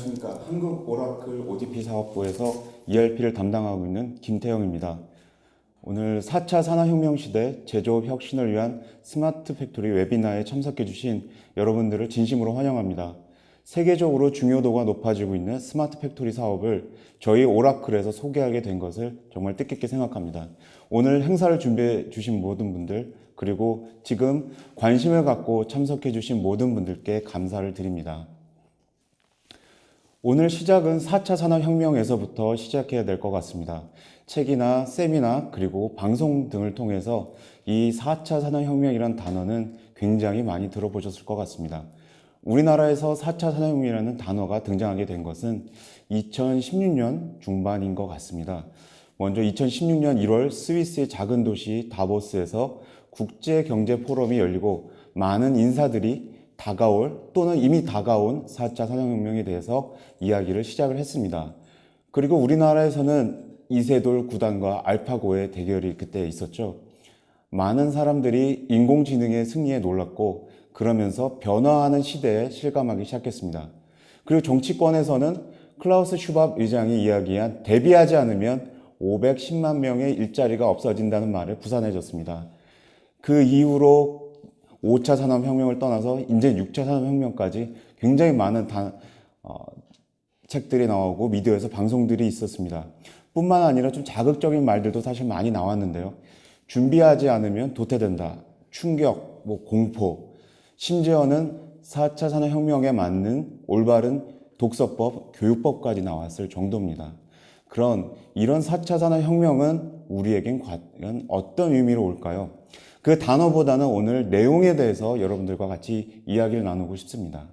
안녕하십니까. 한국 오라클 ODP 사업부에서 ERP를 담당하고 있는 김태영입니다. 오늘 4차 산업혁명 시대 제조업 혁신을 위한 스마트 팩토리 웨비나에 참석해 주신 여러분들을 진심으로 환영합니다. 세계적으로 중요도가 높아지고 있는 스마트 팩토리 사업을 저희 오라클에서 소개하게 된 것을 정말 뜻깊게 생각합니다. 오늘 행사를 준비해 주신 모든 분들, 그리고 지금 관심을 갖고 참석해 주신 모든 분들께 감사를 드립니다. 오늘 시작은 4차 산업혁명에서부터 시작해야 될 것 같습니다. 책이나 세미나 그리고 방송 등을 통해서 이 4차 산업혁명이라는 단어는 굉장히 많이 들어보셨을 것 같습니다. 우리나라에서 4차 산업혁명이라는 단어가 등장하게 된 것은 2016년 중반인 것 같습니다. 먼저 2016년 1월 스위스의 작은 도시 다보스에서 국제경제포럼이 열리고 많은 인사들이 다가올 또는 이미 다가온 4차 산업혁명에 대해서 이야기를 시작을 했습니다. 그리고 우리나라에서는 이세돌 구단과 알파고의 대결이 그때 있었죠. 많은 사람들이 인공지능의 승리에 놀랐고 그러면서 변화하는 시대에 실감하기 시작했습니다. 그리고 정치권에서는 클라우스 슈밥 의장이 이야기한 대비하지 않으면 510만 명의 일자리가 없어진다는 말에 부산해졌습니다. 그 이후로 5차 산업혁명을 떠나서 이제 6차 산업혁명까지 굉장히 많은 책들이 나오고 미디어에서 방송들이 있었습니다. 뿐만 아니라 좀 자극적인 말들도 사실 많이 나왔는데요. 준비하지 않으면 도태된다, 충격, 공포, 심지어는 4차 산업혁명에 맞는 올바른 독서법, 교육법까지 나왔을 정도입니다. 이런 4차 산업혁명은 우리에겐 과연 어떤 의미로 올까요? 그 단어보다는 오늘 내용에 대해서 여러분들과 같이 이야기를 나누고 싶습니다.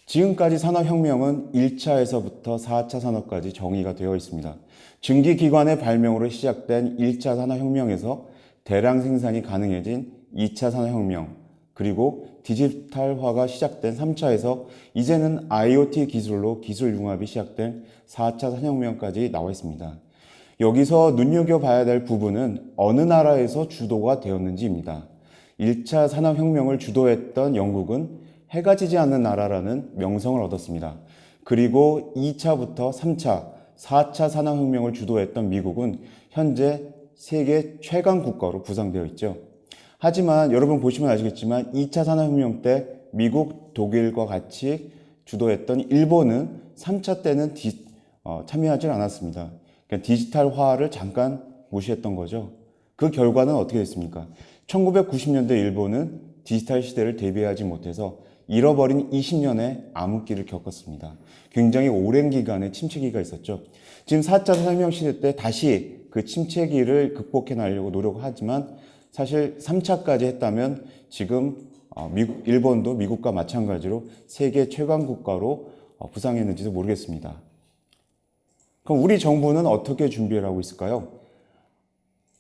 지금까지 산업혁명은 1차에서부터 4차 산업까지 정의가 되어 있습니다. 증기기관의 발명으로 시작된 1차 산업혁명에서 대량 생산이 가능해진 2차 산업혁명, 그리고 디지털화가 시작된 3차에서 이제는 IoT 기술로 기술 융합이 시작된 4차 산업혁명까지 나와 있습니다. 여기서 눈여겨봐야 될 부분은 어느 나라에서 주도가 되었는지입니다. 1차 산업혁명을 주도했던 영국은 해가 지지 않는 나라라는 명성을 얻었습니다. 그리고 2차부터 3차, 4차 산업혁명을 주도했던 미국은 현재 세계 최강 국가로 부상되어 있죠. 하지만 여러분 보시면 아시겠지만 2차 산업혁명 때 미국, 독일과 같이 주도했던 일본은 3차 때는 참여하지 않았습니다. 그러니까 디지털화를 잠깐 무시했던 거죠. 그 결과는 어떻게 됐습니까? 1990년대 일본은 디지털 시대를 대비하지 못해서 잃어버린 20년의 암흑기를 겪었습니다. 굉장히 오랜 기간의 침체기가 있었죠. 지금 4차 산업혁명 시대 때 다시 그 침체기를 극복해 나가려고 노력하지만 사실 3차까지 했다면 지금 일본도 미국과 마찬가지로 세계 최강 국가로 부상했는지도 모르겠습니다. 그럼 우리 정부는 어떻게 준비를 하고 있을까요?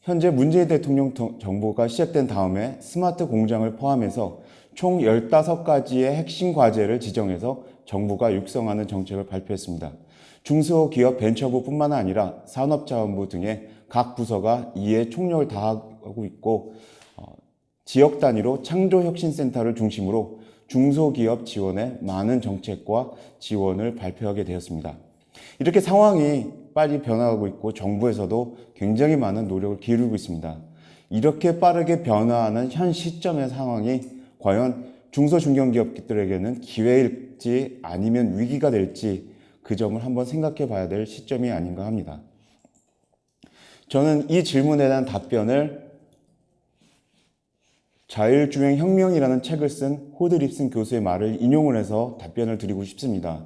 현재 문재인 대통령 정부가 시작된 다음에 스마트 공장을 포함해서 총 15가지의 핵심 과제를 지정해서 정부가 육성하는 정책을 발표했습니다. 중소기업 벤처부뿐만 아니라 산업자원부 등의 각 부서가 이에 총력을 다하고 있고 지역 단위로 창조혁신센터를 중심으로 중소기업 지원에 많은 정책과 지원을 발표하게 되었습니다. 이렇게 상황이 빨리 변화하고 있고 정부에서도 굉장히 많은 노력을 기울이고 있습니다. 이렇게 빠르게 변화하는 현 시점의 상황이 과연 중소중견기업들에게는 기회일지 아니면 위기가 될지 그 점을 한번 생각해 봐야 될 시점이 아닌가 합니다. 저는 이 질문에 대한 답변을 자율주행혁명이라는 책을 쓴 호드 립슨 교수의 말을 인용을 해서 답변을 드리고 싶습니다.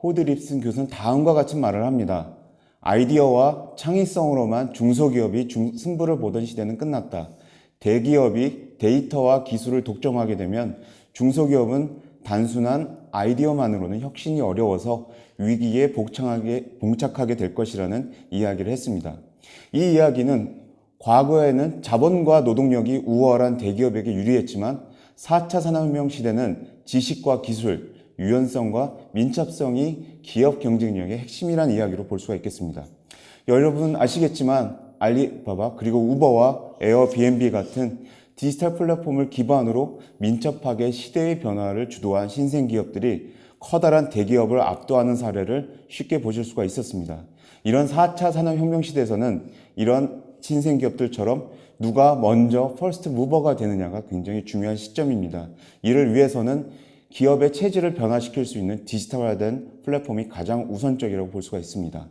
호드 립슨 교수는 다음과 같은 말을 합니다. 아이디어와 창의성으로만 중소기업이 승부를 보던 시대는 끝났다. 대기업이 데이터와 기술을 독점하게 되면 중소기업은 단순한 아이디어만으로는 혁신이 어려워서 위기에 봉착하게 될 것이라는 이야기를 했습니다. 이 이야기는 과거에는 자본과 노동력이 우월한 대기업에게 유리했지만 4차 산업혁명 시대는 지식과 기술, 유연성과 민첩성이 기업 경쟁력의 핵심이라는 이야기로 볼 수가 있겠습니다. 여러분 아시겠지만 알리바바 그리고 우버와 에어비앤비 같은 디지털 플랫폼을 기반으로 민첩하게 시대의 변화를 주도한 신생 기업들이 커다란 대기업을 압도하는 사례를 쉽게 보실 수가 있었습니다. 이런 4차 산업혁명 시대에서는 이런 신생 기업들처럼 누가 먼저 퍼스트 무버가 되느냐가 굉장히 중요한 시점입니다. 이를 위해서는 기업의 체질을 변화시킬 수 있는 디지털화된 플랫폼이 가장 우선적이라고 볼 수가 있습니다.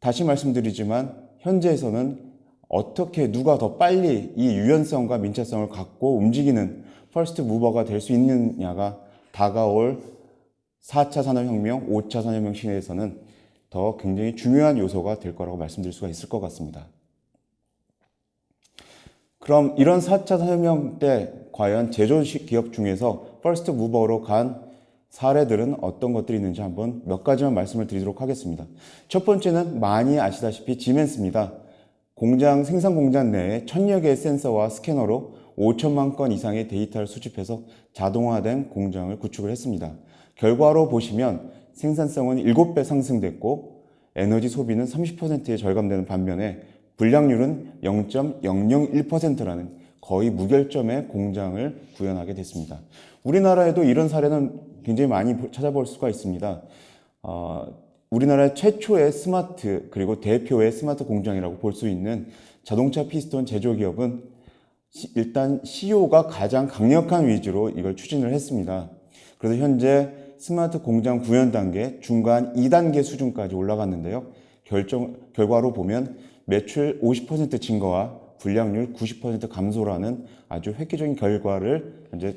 다시 말씀드리지만 현재에서는 어떻게 누가 더 빨리 이 유연성과 민첩성을 갖고 움직이는 퍼스트 무버가 될 수 있느냐가 다가올 4차 산업혁명, 5차 산업혁명 시대에서는 더 굉장히 중요한 요소가 될 거라고 말씀드릴 수가 있을 것 같습니다. 그럼 이런 4차 산업혁명 때 과연 제조식 기업 중에서 퍼스트 무버로 간 사례들은 어떤 것들이 있는지 한번 몇 가지만 말씀을 드리도록 하겠습니다. 첫 번째는 많이 아시다시피 지멘스입니다. 생산 공장 내에 1000여 개의 센서와 스캐너로 5천만 건 이상의 데이터를 수집해서 자동화된 공장을 구축을 했습니다. 결과로 보시면 생산성은 7배 상승됐고 에너지 소비는 30%에 절감되는 반면에 불량률은 0.001%라는 거의 무결점의 공장을 구현하게 됐습니다. 우리나라에도 이런 사례는 굉장히 많이 찾아볼 수가 있습니다. 우리나라 최초의 스마트 그리고 대표의 스마트 공장이라고 볼 수 있는 자동차 피스톤 제조기업은 일단 CEO가 가장 강력한 위주로 이걸 추진을 했습니다. 그래서 현재 스마트 공장 구현 단계, 중간 2단계 수준까지 올라갔는데요. 결과로 보면 매출 50% 증가와 불량률 90% 감소라는 아주 획기적인 결과를 현재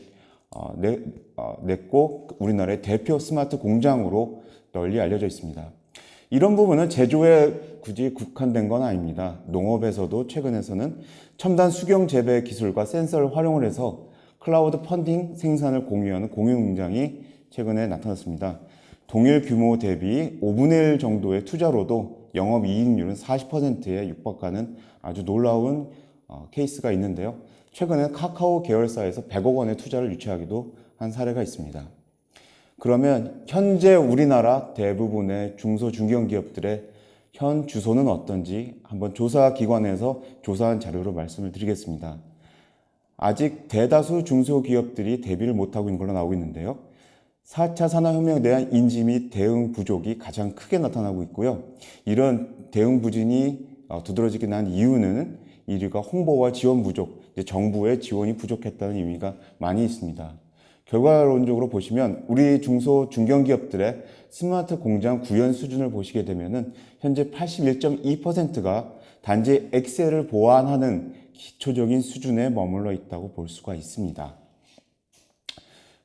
냈고 우리나라의 대표 스마트 공장으로 널리 알려져 있습니다. 이런 부분은 제조에 굳이 국한된 건 아닙니다. 농업에서도 최근에서는 첨단 수경 재배 기술과 센서를 활용을 해서 클라우드 펀딩 생산을 공유하는 공유 공장이 최근에 나타났습니다. 동일 규모 대비 5분의 1 정도의 투자로도 영업이익률은 40%에 육박하는 아주 놀라운 케이스가 있는데요. 최근에 카카오 계열사에서 100억 원의 투자를 유치하기도 한 사례가 있습니다. 그러면 현재 우리나라 대부분의 중소 중견 기업들의 현 주소는 어떤지 한번 조사기관에서 조사한 자료로 말씀을 드리겠습니다. 아직 대다수 중소기업들이 대비를 못하고 있는 걸로 나오고 있는데요. 4차 산업혁명에 대한 인지 및 대응 부족이 가장 크게 나타나고 있고요. 이런 대응 부진이 두드러지게 난 이유는 이유가 홍보와 지원 부족, 정부의 지원이 부족했다는 의미가 많이 있습니다. 결과론적으로 보시면 우리 중소 중견기업들의 스마트 공장 구현 수준을 보시게 되면은 현재 81.2%가 단지 엑셀을 보완하는 기초적인 수준에 머물러 있다고 볼 수가 있습니다.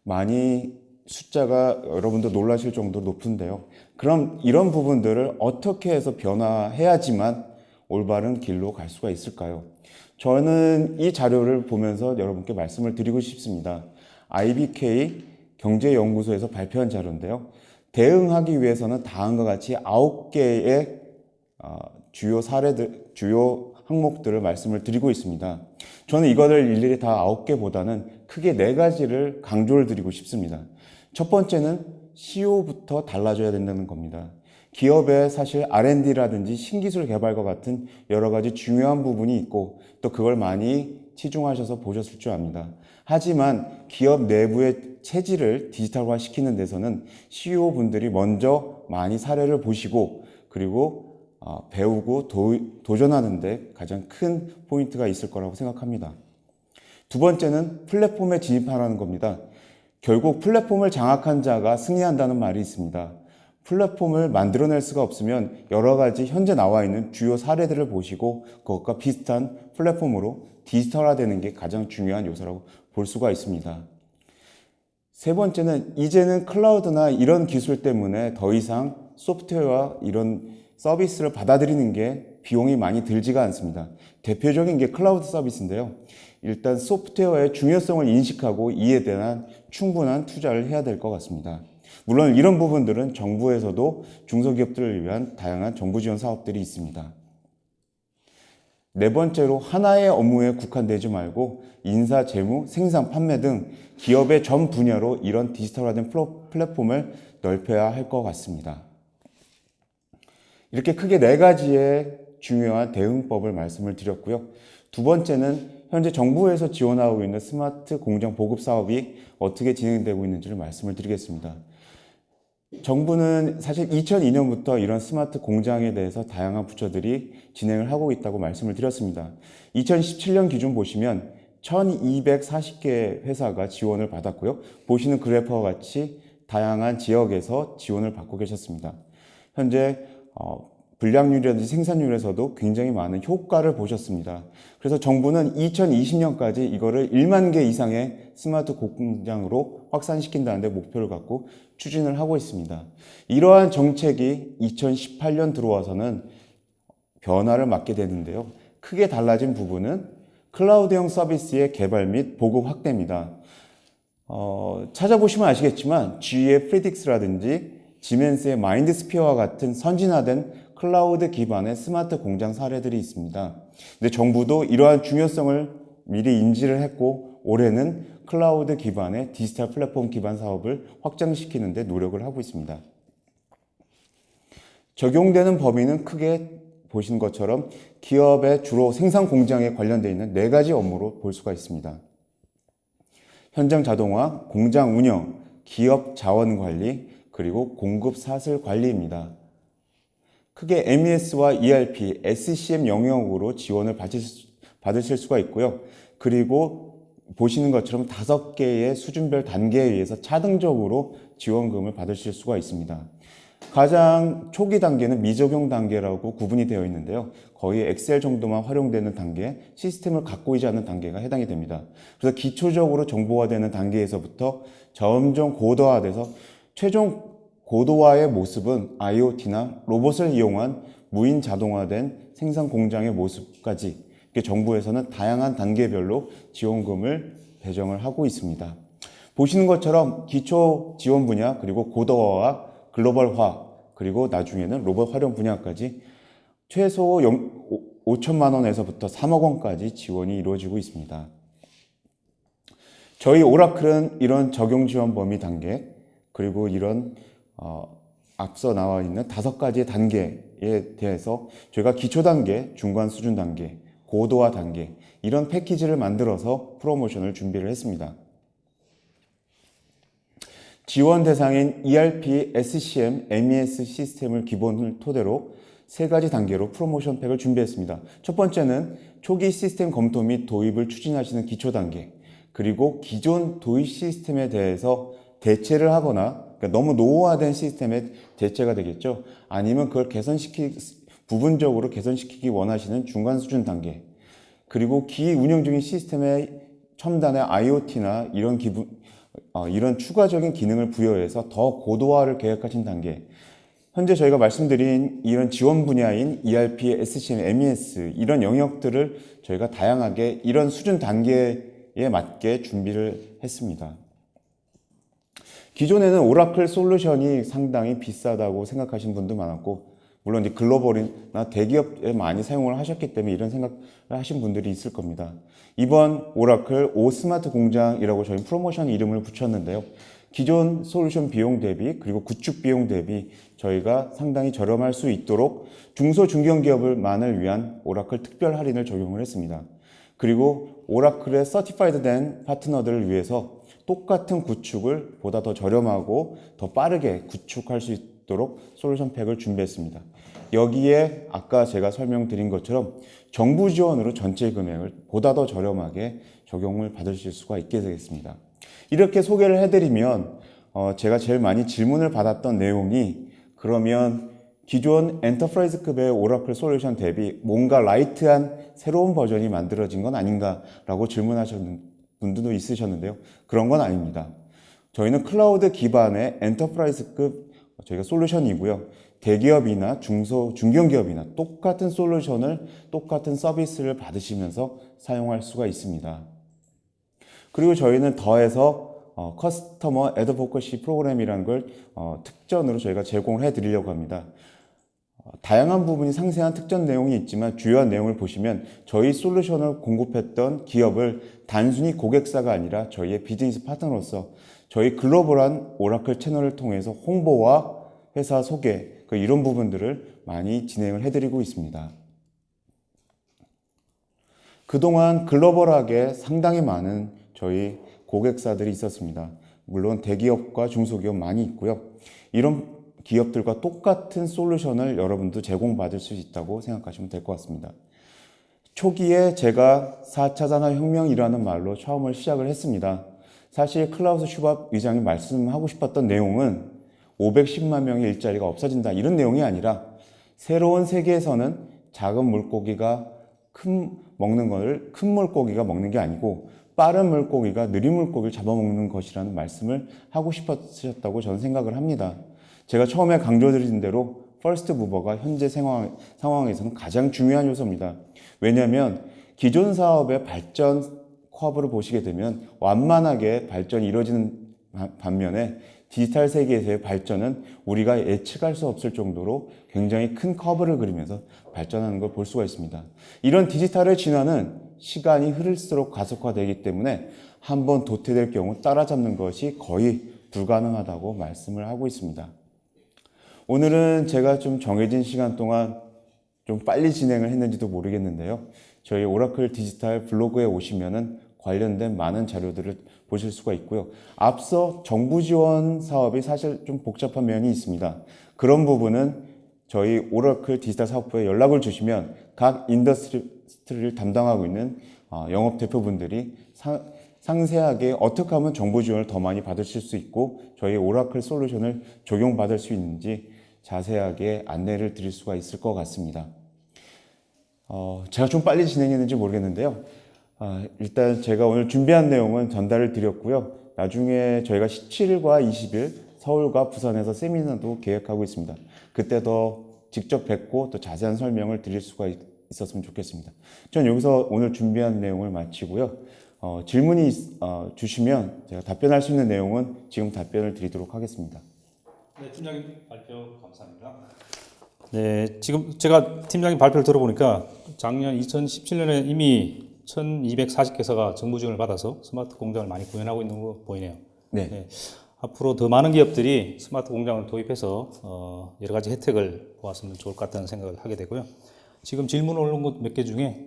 많이 숫자가 여러분도 놀라실 정도로 높은데요. 그럼 이런 부분들을 어떻게 해서 변화해야지만 올바른 길로 갈 수가 있을까요? 저는 이 자료를 보면서 여러분께 말씀을 드리고 싶습니다. IBK 경제연구소에서 발표한 자료인데요. 대응하기 위해서는 다음과 같이 9개의 주요 항목들을 말씀을 드리고 있습니다. 저는 이거를 일일이 다 9개보다는 크게 4가지를 강조를 드리고 싶습니다. 첫 번째는 CEO부터 달라져야 된다는 겁니다. 기업에 사실 R&D라든지 신기술 개발과 같은 여러 가지 중요한 부분이 있고 또 그걸 많이 치중하셔서 보셨을 줄 압니다. 하지만 기업 내부의 체질을 디지털화 시키는 데서는 CEO 분들이 먼저 많이 사례를 보시고 그리고 배우고 도전하는 데 가장 큰 포인트가 있을 거라고 생각합니다. 두 번째는 플랫폼에 진입하라는 겁니다. 결국 플랫폼을 장악한 자가 승리한다는 말이 있습니다. 플랫폼을 만들어낼 수가 없으면 여러 가지 현재 나와 있는 주요 사례들을 보시고 그것과 비슷한 플랫폼으로 디지털화되는 게 가장 중요한 요소라고 볼 수가 있습니다. 세 번째는 이제는 클라우드나 이런 기술 때문에 더 이상 소프트웨어와 이런 서비스를 받아들이는 게 비용이 많이 들지가 않습니다. 대표적인 게 클라우드 서비스인데요. 일단 소프트웨어의 중요성을 인식하고 이에 대한 충분한 투자를 해야 될 것 같습니다. 물론 이런 부분들은 정부에서도 중소기업들을 위한 다양한 정부 지원 사업들이 있습니다. 네 번째로 하나의 업무에 국한되지 말고 인사, 재무, 생산, 판매 등 기업의 전 분야로 이런 디지털화된 플랫폼을 넓혀야 할 것 같습니다. 이렇게 크게 4가지의 중요한 대응법을 말씀을 드렸고요. 두 번째는 현재 정부에서 지원하고 있는 스마트 공장 보급 사업이 어떻게 진행되고 있는지를 말씀을 드리겠습니다. 정부는 사실 2002년부터 이런 스마트 공장에 대해서 다양한 부처들이 진행을 하고 있다고 말씀을 드렸습니다. 2017년 기준 보시면 1240개 회사가 지원을 받았고요. 보시는 그래프와 같이 다양한 지역에서 지원을 받고 계셨습니다. 현재 불량률이라든지 생산률에서도 굉장히 많은 효과를 보셨습니다. 그래서 정부는 2020년까지 이거를 1만 개 이상의 스마트 공장으로 확산시킨다는 데 목표를 갖고 추진을 하고 있습니다. 이러한 정책이 2018년 들어와서는 변화를 맞게 되는데요. 크게 달라진 부분은 클라우드형 서비스의 개발 및 보급 확대입니다. 찾아보시면 아시겠지만 GE의 프리딕스라든지 지멘스의 마인드스피어와 같은 선진화된 클라우드 기반의 스마트 공장 사례들이 있습니다. 근데 정부도 이러한 중요성을 미리 인지를 했고 올해는 클라우드 기반의 디지털 플랫폼 기반 사업을 확장시키는 데 노력을 하고 있습니다. 적용되는 범위는 크게 보시는 것처럼 기업의 주로 생산 공장에 관련되어 있는 4가지 업무로 볼 수가 있습니다. 현장 자동화, 공장 운영, 기업 자원 관리, 그리고 공급 사슬 관리입니다. 크게 MES와 ERP, SCM 영역으로 지원을 받으실 수가 있고요. 그리고 보시는 것처럼 5개의 수준별 단계에 의해서 차등적으로 지원금을 받으실 수가 있습니다. 가장 초기 단계는 미적용 단계라고 구분이 되어 있는데요. 거의 엑셀 정도만 활용되는 단계, 시스템을 갖고 있지 않는 단계가 해당이 됩니다. 그래서 기초적으로 정보화되는 단계에서부터 점점 고도화돼서 최종 고도화의 모습은 IoT나 로봇을 이용한 무인 자동화된 생산 공장의 모습까지 정부에서는 다양한 단계별로 지원금을 배정을 하고 있습니다. 보시는 것처럼 기초 지원 분야, 그리고 고도화와 글로벌화, 그리고 나중에는 로봇 활용 분야까지 최소 5천만 원에서부터 3억 원까지 지원이 이루어지고 있습니다. 저희 오라클은 이런 적용 지원 범위 단계, 그리고 이런 앞서 나와 있는 5가지의 단계에 대해서 저희가 기초 단계, 중간 수준 단계, 고도화 단계 이런 패키지를 만들어서 프로모션을 준비를 했습니다. 지원 대상인 ERP, SCM, MES 시스템을 기본을 토대로 3가지 단계로 프로모션 팩을 준비했습니다. 첫 번째는 초기 시스템 검토 및 도입을 추진하시는 기초 단계, 그리고 기존 도입 시스템에 대해서 대체를 하거나 그러니까 너무 노후화된 시스템의 대체가 되겠죠. 아니면 그걸 부분적으로 개선시키기 원하시는 중간 수준 단계, 그리고 운영 중인 시스템의 첨단의 IoT나 이런 추가적인 기능을 부여해서 더 고도화를 계획하신 단계, 현재 저희가 말씀드린 이런 지원 분야인 ERP, SCM, MES 이런 영역들을 저희가 다양하게 이런 수준 단계에 맞게 준비를 했습니다. 기존에는 오라클 솔루션이 상당히 비싸다고 생각하신 분도 많았고, 물론 이제 글로벌이나 대기업에 많이 사용을 하셨기 때문에 이런 생각을 하신 분들이 있을 겁니다. 이번 오라클 오 스마트 공장이라고 저희 프로모션 이름을 붙였는데요. 기존 솔루션 비용 대비 그리고 구축 비용 대비 저희가 상당히 저렴할 수 있도록 중소 중견기업만을 위한 오라클 특별 할인을 적용을 했습니다. 그리고 오라클에 서티파이드 된 파트너들을 위해서 똑같은 구축을 보다 더 저렴하고 더 빠르게 구축할 수 있도록 솔루션 팩을 준비했습니다. 여기에 아까 제가 설명드린 것처럼 정부 지원으로 전체 금액을 보다 더 저렴하게 적용을 받으실 수가 있게 되겠습니다. 이렇게 소개를 해드리면 제가 제일 많이 질문을 받았던 내용이, 그러면 기존 엔터프라이즈급의 오라클 솔루션 대비 뭔가 라이트한 새로운 버전이 만들어진 건 아닌가 라고 질문하셨는 분들도 있으셨는데요. 그런 건 아닙니다. 저희는 클라우드 기반의 엔터프라이즈급 저희가 솔루션이고요. 대기업이나 중견기업이나 똑같은 솔루션을, 똑같은 서비스를 받으시면서 사용할 수가 있습니다. 그리고 저희는 더해서 커스터머 애드보커시 프로그램이라는 걸 특전으로 저희가 제공을 해드리려고 합니다. 다양한 부분이 상세한 특전 내용이 있지만 주요한 내용을 보시면 저희 솔루션을 공급했던 기업을 단순히 고객사가 아니라 저희의 비즈니스 파트너로서 저희 글로벌한 오라클 채널을 통해서 홍보와 회사 소개, 이런 부분들을 많이 진행을 해드리고 있습니다. 그동안 글로벌하게 상당히 많은 저희 고객사들이 있었습니다. 물론 대기업과 중소기업 많이 있고요. 이런 기업들과 똑같은 솔루션을 여러분도 제공받을 수 있다고 생각하시면 될 것 같습니다. 초기에 제가 4차 산업혁명이라는 말로 처음을 시작을 했습니다. 사실 클라우스 슈밥 의장이 말씀하고 싶었던 내용은 510만 명의 일자리가 없어진다 이런 내용이 아니라 새로운 세계에서는 작은 물고기가 큰 물고기가 먹는 게 아니고 빠른 물고기가 느린 물고기를 잡아먹는 것이라는 말씀을 하고 싶으셨다고 저는 생각을 합니다. 제가 처음에 강조드린 대로 퍼스트 무버가 현재 상황에서는 가장 중요한 요소입니다. 왜냐하면 기존 사업의 발전 커브를 보시게 되면 완만하게 발전이 이루어지는 반면에 디지털 세계에서의 발전은 우리가 예측할 수 없을 정도로 굉장히 큰 커브를 그리면서 발전하는 걸 볼 수가 있습니다. 이런 디지털의 진화는 시간이 흐를수록 가속화되기 때문에 한번 도태될 경우 따라잡는 것이 거의 불가능하다고 말씀을 하고 있습니다. 오늘은 제가 좀 정해진 시간 동안 좀 빨리 진행을 했는지도 모르겠는데요. 저희 오라클 디지털 블로그에 오시면은 관련된 많은 자료들을 보실 수가 있고요. 앞서 정부 지원 사업이 사실 좀 복잡한 면이 있습니다. 그런 부분은 저희 오라클 디지털 사업부에 연락을 주시면 각 인더스트리를 담당하고 있는 영업 대표분들이 상세하게 어떻게 하면 정부 지원을 더 많이 받으실 수 있고 저희 오라클 솔루션을 적용받을 수 있는지 자세하게 안내를 드릴 수가 있을 것 같습니다. 제가 좀 빨리 진행했는지 모르겠는데요. 일단 제가 오늘 준비한 내용은 전달을 드렸고요. 나중에 저희가 17일과 20일 서울과 부산에서 세미나도 계획하고 있습니다. 그때 더 직접 뵙고 또 자세한 설명을 드릴 수가 있었으면 좋겠습니다. 전 여기서 오늘 준비한 내용을 마치고요. 질문이 주시면 제가 답변할 수 있는 내용은 지금 답변을 드리도록 하겠습니다. 네, 팀장님 발표 감사합니다. 네, 지금 제가 팀장님 발표를 들어보니까 작년 2017년에 이미 1240개사가 정부 지원을 받아서 스마트 공장을 많이 구현하고 있는 거 보이네요. 네. 네, 앞으로 더 많은 기업들이 스마트 공장을 도입해서 여러 가지 혜택을 보았으면 좋을 것 같다는 생각을 하게 되고요. 지금 질문 올라온 것 몇 개 중에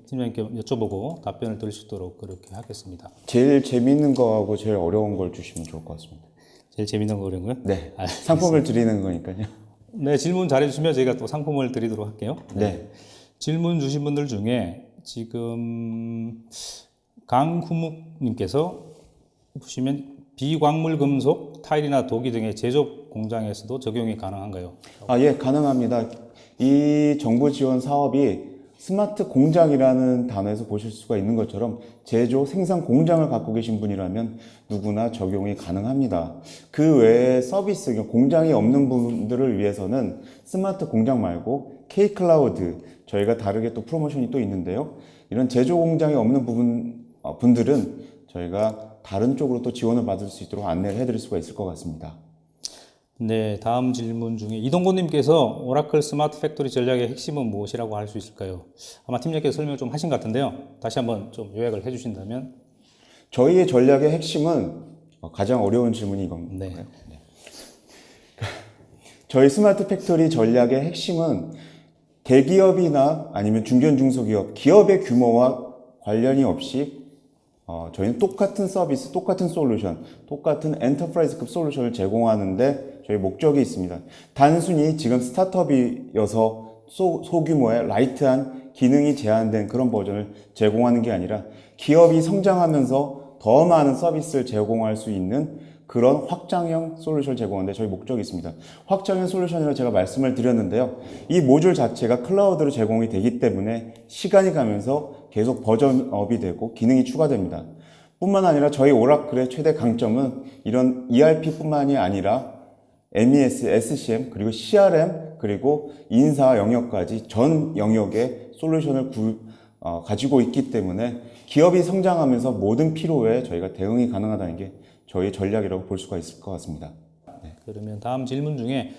팀장님께 여쭤보고 답변을 드릴 수 있도록 그렇게 하겠습니다. 제일 재미있는 거하고 제일 어려운 걸 주시면 좋을 것 같습니다. 제일 재밌는 거 어려운 거요? 네. 상품을 드리는 거니까요. 네, 질문 잘해주시면 저희가 또 상품을 드리도록 할게요. 네. 질문 주신 분들 중에 지금 강후묵님께서 보시면 비광물 금속, 타일이나 도기 등의 제조 공장에서도 적용이 가능한가요? 예, 가능합니다. 이 정부 지원 사업이 스마트 공장이라는 단어에서 보실 수가 있는 것처럼 제조, 생산 공장을 갖고 계신 분이라면 누구나 적용이 가능합니다. 그 외에 서비스, 공장이 없는 분들을 위해서는 스마트 공장 말고 K-클라우드, 저희가 다르게 또 프로모션이 또 있는데요. 이런 제조 공장이 없는 분들은 저희가 다른 쪽으로 또 지원을 받을 수 있도록 안내를 해드릴 수가 있을 것 같습니다. 네, 다음 질문 중에 이동곤님께서 오라클 스마트 팩토리 전략의 핵심은 무엇이라고 할 수 있을까요? 아마 팀장님께서 설명 좀 하신 것 같은데요. 다시 한번 좀 요약을 해주신다면. 저희의 전략의 핵심은 가장 어려운 질문이 이건가요? 네. 네. 저희 스마트 팩토리 전략의 핵심은 대기업이나 아니면 중견 중소기업, 기업의 규모와 관련이 없이 저희는 똑같은 서비스, 똑같은 솔루션, 똑같은 엔터프라이즈급 솔루션을 제공하는데 저희 목적이 있습니다. 단순히 지금 스타트업이어서 소규모의 라이트한 기능이 제한된 그런 버전을 제공하는 게 아니라 기업이 성장하면서 더 많은 서비스를 제공할 수 있는 그런 확장형 솔루션을 제공하는데 저희 목적이 있습니다. 확장형 솔루션이라고 제가 말씀을 드렸는데요. 이 모듈 자체가 클라우드로 제공이 되기 때문에 시간이 가면서 계속 버전업이 되고 기능이 추가됩니다. 뿐만 아니라 저희 오라클의 최대 강점은 이런 ERP뿐만이 아니라 MES, SCM, 그리고 CRM, 그리고 인사 영역까지 전 영역의 솔루션을 가지고 있기 때문에 기업이 성장하면서 모든 필요에 저희가 대응이 가능하다는 게 저희 전략이라고 볼 수가 있을 것 같습니다. 네. 그러면 다음 질문 중에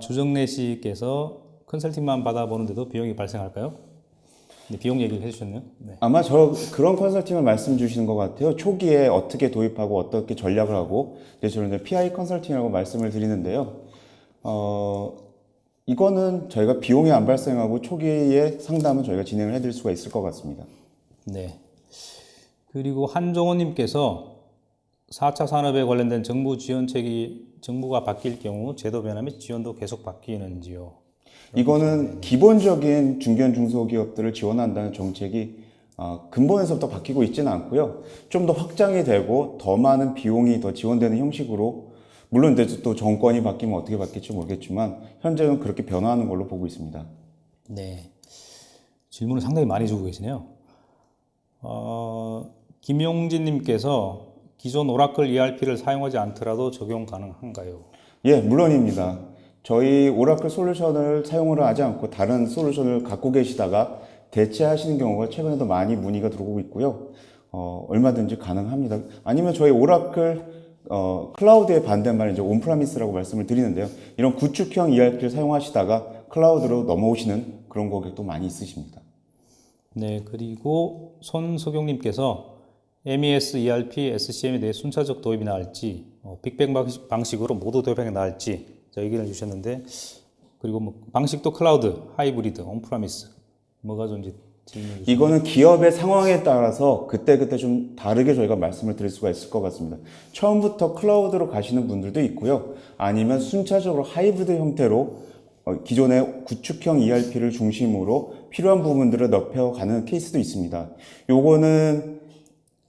주정래 씨께서 컨설팅만 받아보는데도 비용이 발생할까요? 네, 비용 얘기를 해주셨네요. 네. 아마 그런 컨설팅을 말씀 주시는 것 같아요. 초기에 어떻게 도입하고 어떻게 전략을 하고, 저는 PI 컨설팅이라고 말씀을 드리는데요. 이거는 저희가 비용이 안 발생하고 초기에 상담은 저희가 진행을 해드릴 수가 있을 것 같습니다. 네. 그리고 한종호님께서 4차 산업에 관련된 정부 지원책이 정부가 바뀔 경우 제도 변화 및 지원도 계속 바뀌는지요? 이거는 기본적인 중견 중소기업들을 지원한다는 정책이 근본에서부터 바뀌고 있지는 않고요. 좀 더 확장이 되고 더 많은 비용이 더 지원되는 형식으로, 물론 이제 또 정권이 바뀌면 어떻게 바뀔지 모르겠지만 현재는 그렇게 변화하는 걸로 보고 있습니다. 네. 질문을 상당히 많이 주고 계시네요. 김용진님께서 기존 오라클 ERP를 사용하지 않더라도 적용 가능한가요? 예, 물론입니다. 저희 오라클 솔루션을 사용을 하지 않고 다른 솔루션을 갖고 계시다가 대체하시는 경우가 최근에도 많이 문의가 들어오고 있고요. 얼마든지 가능합니다. 아니면 저희 오라클 클라우드의 반대말 이제 온프라미스라고 말씀을 드리는데요. 이런 구축형 ERP를 사용하시다가 클라우드로 넘어오시는 그런 고객도 많이 있으십니다. 네, 그리고 손석용님께서 MES, ERP, SCM에 대해 순차적 도입이 나을지, 빅뱅 방식으로 모두 도입이 나을지 의견을 주셨는데, 그리고 뭐 방식도 클라우드, 하이브리드, 온프라미스 뭐가 좋은지 질문해 주시면. 이거는 기업의 상황에 따라서 그때그때 좀 다르게 저희가 말씀을 드릴 수가 있을 것 같습니다. 처음부터 클라우드로 가시는 분들도 있고요. 아니면 순차적으로 하이브리드 형태로 기존의 구축형 ERP를 중심으로 필요한 부분들을 넓혀가는 케이스도 있습니다. 요거는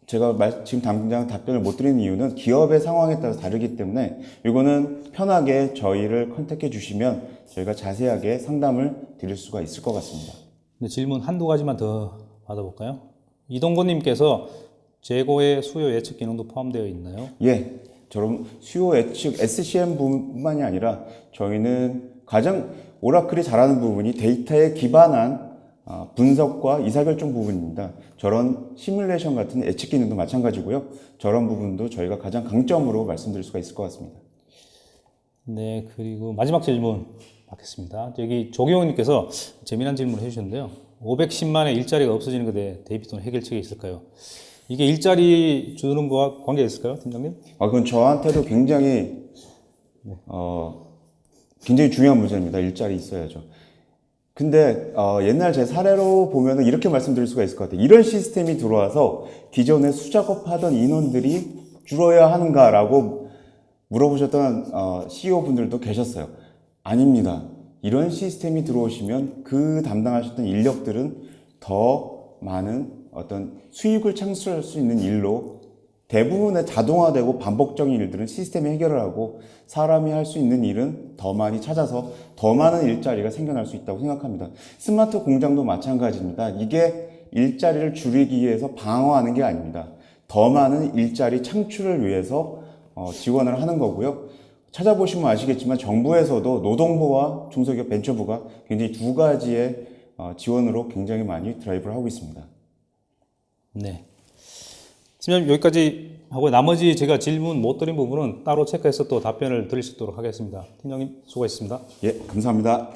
제가 지금 당장 답변을 못 드리는 이유는 기업의 상황에 따라서 다르기 때문에 이거는 편하게 저희를 컨택해 주시면 저희가 자세하게 상담을 드릴 수가 있을 것 같습니다. 네, 질문 한두 가지만 더 받아볼까요? 이동건님께서 재고의 수요 예측 기능도 포함되어 있나요? 예, 저런 수요 예측 SCM뿐만이 아니라 저희는 가장 오라클이 잘하는 부분이 데이터에 기반한 분석과 의사결정 부분입니다. 저런 시뮬레이션 같은 예측 기능도 마찬가지고요. 저런 부분도 저희가 가장 강점으로 말씀드릴 수가 있을 것 같습니다. 네, 그리고 마지막 질문 받겠습니다. 여기 조경호님께서 재미난 질문을 해주셨는데요. 510만의 일자리가 없어지는 것에 대비 또는 해결책이 있을까요? 이게 일자리 주는 거와 관계가 있을까요, 팀장님? 그건 저한테도 굉장히 굉장히 중요한 문제입니다. 일자리 있어야죠. 근데 옛날 제 사례로 보면은 이렇게 말씀드릴 수가 있을 것 같아요. 이런 시스템이 들어와서 기존에 수작업하던 인원들이 줄어야 하는가라고 물어보셨던 CEO 분들도 계셨어요. 아닙니다. 이런 시스템이 들어오시면 그 담당하셨던 인력들은 더 많은 어떤 수익을 창출할 수 있는 일로, 대부분의 자동화되고 반복적인 일들은 시스템이 해결을 하고 사람이 할 수 있는 일은 더 많이 찾아서 더 많은 일자리가 생겨날 수 있다고 생각합니다. 스마트 공장도 마찬가지입니다. 이게 일자리를 줄이기 위해서 방어하는 게 아닙니다. 더 많은 일자리 창출을 위해서 지원을 하는 거고요. 찾아보시면 아시겠지만 정부에서도 노동부와 중소기업 벤처부가 굉장히 두 가지의 지원으로 굉장히 많이 드라이브를 하고 있습니다. 네. 팀장님 여기까지 하고 나머지 제가 질문 못 드린 부분은 따로 체크해서 또 답변을 드릴 수 있도록 하겠습니다. 팀장님 수고하셨습니다. 예, 감사합니다.